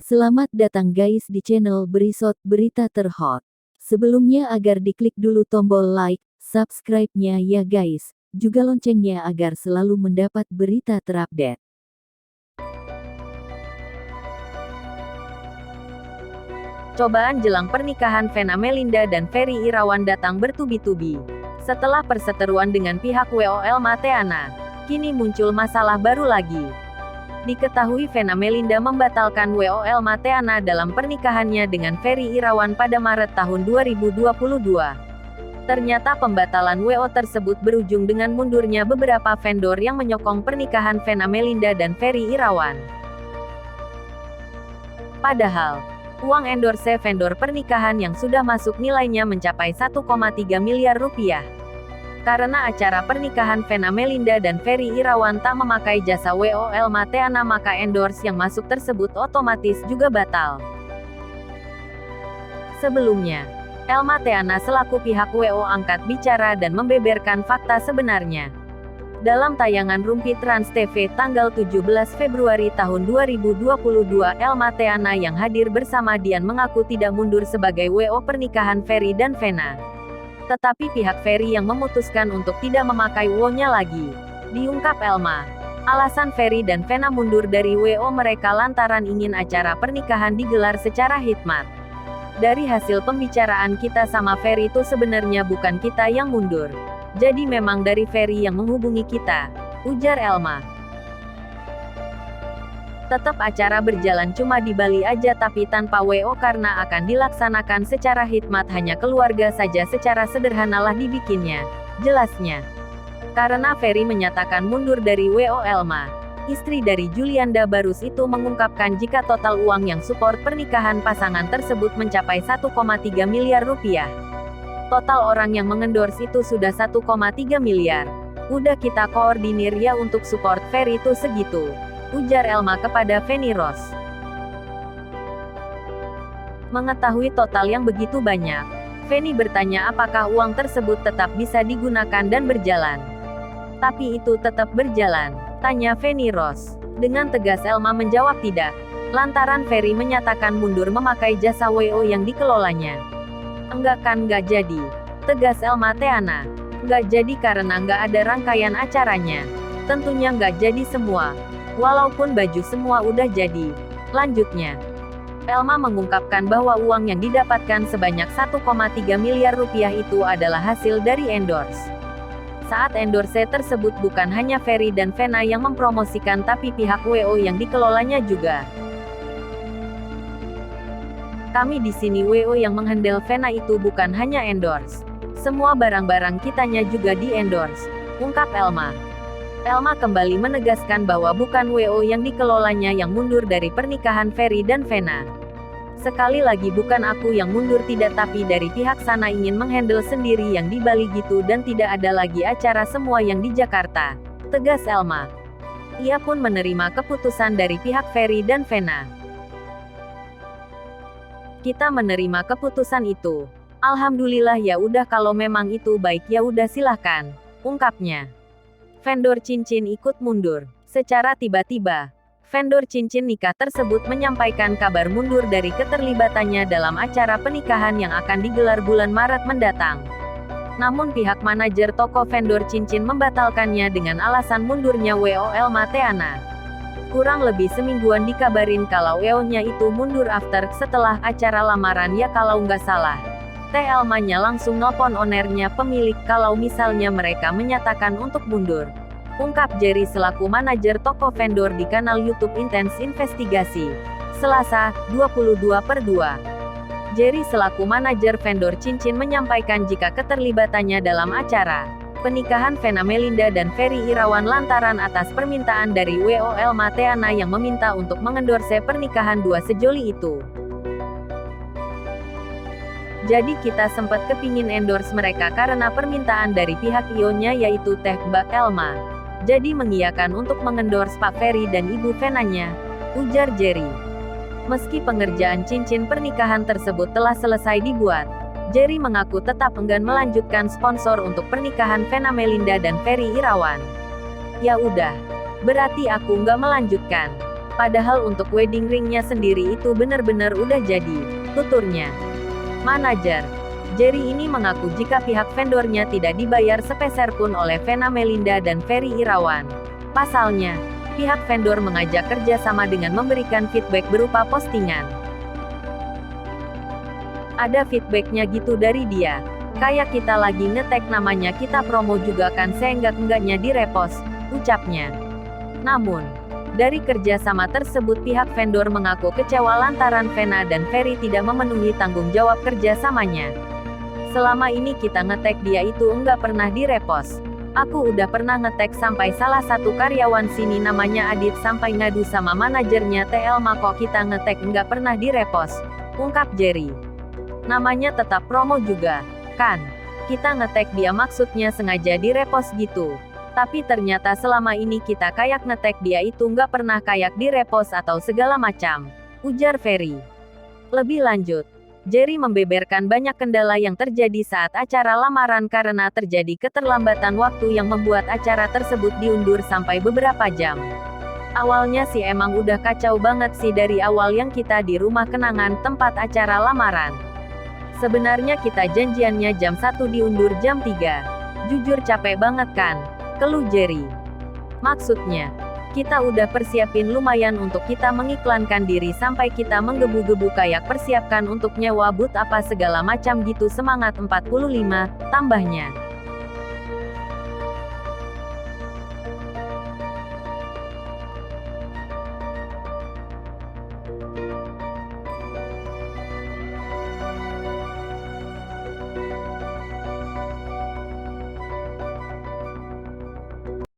Selamat datang guys di channel Berisot Berita Terhot. Sebelumnya agar diklik dulu tombol like, subscribe-nya ya guys, juga loncengnya agar selalu mendapat berita terupdate. Cobaan jelang pernikahan Vena Melinda dan Ferry Irawan datang bertubi-tubi. Setelah perseteruan dengan pihak WO Elma Theana, kini muncul masalah baru lagi. Diketahui Vena Melinda membatalkan WO Elma Theana dalam pernikahannya dengan Ferry Irawan pada Maret tahun 2022. Ternyata pembatalan WO tersebut berujung dengan mundurnya beberapa vendor yang menyokong pernikahan Vena Melinda dan Ferry Irawan. Padahal, uang endorse vendor pernikahan yang sudah masuk nilainya mencapai 1,3 miliar rupiah. Karena acara pernikahan Vena Melinda dan Ferry Irawan tak memakai jasa WO Elma Theana, maka endorse yang masuk tersebut otomatis juga batal. Sebelumnya, Elma Theana selaku pihak WO angkat bicara dan membeberkan fakta sebenarnya. Dalam tayangan Rumpi Trans TV tanggal 17 Februari tahun 2022, Elma Theana yang hadir bersama Dian mengaku tidak mundur sebagai WO pernikahan Ferry dan Vena. Tetapi pihak Ferry yang memutuskan untuk tidak memakai WO-nya lagi. Diungkap Elma, alasan Ferry dan Vena mundur dari WO mereka lantaran ingin acara pernikahan digelar secara hikmat. Dari hasil pembicaraan kita sama Ferry itu sebenarnya bukan kita yang mundur. Jadi memang dari Ferry yang menghubungi kita, ujar Elma. Tetap acara berjalan cuma di Bali aja tapi tanpa WO karena akan dilaksanakan secara hikmat, hanya keluarga saja, secara sederhanalah dibikinnya, jelasnya. Karena Ferry menyatakan mundur dari WO Elma, istri dari Julianda Barus itu mengungkapkan jika total uang yang support pernikahan pasangan tersebut mencapai 1,3 miliar rupiah. Total orang yang mengendorse itu sudah 1,3 miliar. Udah kita koordinir ya untuk support Ferry itu segitu, ujar Elma kepada Feni Rose. Mengetahui total yang begitu banyak, Feni bertanya apakah uang tersebut tetap bisa digunakan dan berjalan. Tapi itu tetap berjalan, tanya Feni Rose. Dengan tegas Elma menjawab tidak, lantaran Ferry menyatakan mundur memakai jasa WO yang dikelolanya. Enggak kan, enggak jadi, tegas Elma Theana. Enggak jadi karena enggak ada rangkaian acaranya. Tentunya enggak jadi semua. Walaupun baju semua udah jadi, lanjutnya. Elma mengungkapkan bahwa uang yang didapatkan sebanyak 1,3 miliar rupiah itu adalah hasil dari endorse. Saat endorse tersebut bukan hanya Ferry dan Vena yang mempromosikan tapi pihak WO yang dikelolanya juga. Kami di sini WO yang menghandle Vena itu bukan hanya endorse. Semua barang-barang kitanya juga di endorse, ungkap Elma. Elma kembali menegaskan bahwa bukan WO yang dikelolanya yang mundur dari pernikahan Ferry dan Vena. Sekali lagi bukan aku yang mundur, tidak, tapi dari pihak sana ingin menghandle sendiri yang di Bali gitu dan tidak ada lagi acara semua yang di Jakarta, tegas Elma. Ia pun menerima keputusan dari pihak Ferry dan Vena. Kita menerima keputusan itu. Alhamdulillah, ya udah kalau memang itu baik ya udah silahkan, ungkapnya. Vendor cincin ikut mundur. Secara tiba-tiba, vendor cincin nikah tersebut menyampaikan kabar mundur dari keterlibatannya dalam acara pernikahan yang akan digelar bulan Maret mendatang. Namun pihak manajer toko vendor cincin membatalkannya dengan alasan mundurnya WO Elma Theana. Kurang lebih semingguan dikabarin kalau WO-nya itu mundur after setelah acara lamaran ya kalau nggak salah. Teh Elmanya langsung nelpon ownernya pemilik kalau misalnya mereka menyatakan untuk mundur, ungkap Jerry selaku manajer toko vendor di kanal YouTube Intens Investigasi, Selasa, 22/2. Jerry selaku manajer vendor cincin menyampaikan jika keterlibatannya dalam acara pernikahan Vena Melinda dan Ferry Irawan lantaran atas permintaan dari WO Elma Theana yang meminta untuk mengendorse pernikahan dua sejoli itu. Jadi kita sempat kepingin endorse mereka karena permintaan dari pihak IO-nya yaitu Teh Mbak Elma. Jadi mengiyakan untuk mengendorse Pak Ferry dan Ibu Venanya, ujar Jerry. Meski pengerjaan cincin pernikahan tersebut telah selesai dibuat, Jerry mengaku tetap enggan melanjutkan sponsor untuk pernikahan Vena Melinda dan Ferry Irawan. Ya udah, berarti aku nggak melanjutkan, Padahal untuk wedding ringnya sendiri itu benar-benar udah jadi, tuturnya. Manajer Jerry ini mengaku jika pihak vendornya tidak dibayar sepeser pun oleh Vena Melinda dan Ferry Irawan. Pasalnya, pihak vendor mengajak kerjasama dengan memberikan feedback berupa postingan. Ada feedbacknya gitu dari dia. Kayak kita lagi nge-tag namanya kita promo juga kan seenggak-enggaknya di-repost, ucapnya. Namun, dari kerjasama tersebut pihak vendor mengaku kecewa lantaran Vena dan Ferry tidak memenuhi tanggung jawab kerjasamanya. Selama ini kita nge-tag dia itu enggak pernah di-repost. Aku udah pernah nge-tag sampai salah satu karyawan sini namanya Adit sampai ngadu sama manajernya TL Mako kita nge-tag enggak pernah di-repost, ungkap Jerry. Namanya tetap promo juga, kan? Kita nge-tag dia maksudnya sengaja di-repost gitu. Tapi ternyata selama ini kita kayak nge-tag dia itu nggak pernah kayak di-repost atau segala macam, ujar Ferry. Lebih lanjut, Jerry membeberkan banyak kendala yang terjadi saat acara lamaran karena terjadi keterlambatan waktu yang membuat acara tersebut diundur sampai beberapa jam. Awalnya sih emang udah kacau banget sih dari awal yang kita di rumah kenangan tempat acara lamaran. Sebenarnya kita janjiannya jam 1 diundur jam 3. Jujur capek banget kan? Keluh Jerry. Maksudnya, kita udah persiapin lumayan untuk kita mengiklankan diri sampai kita menggebu-gebu kayak persiapkan untuk nyewa booth apa segala macam gitu semangat 45, tambahnya.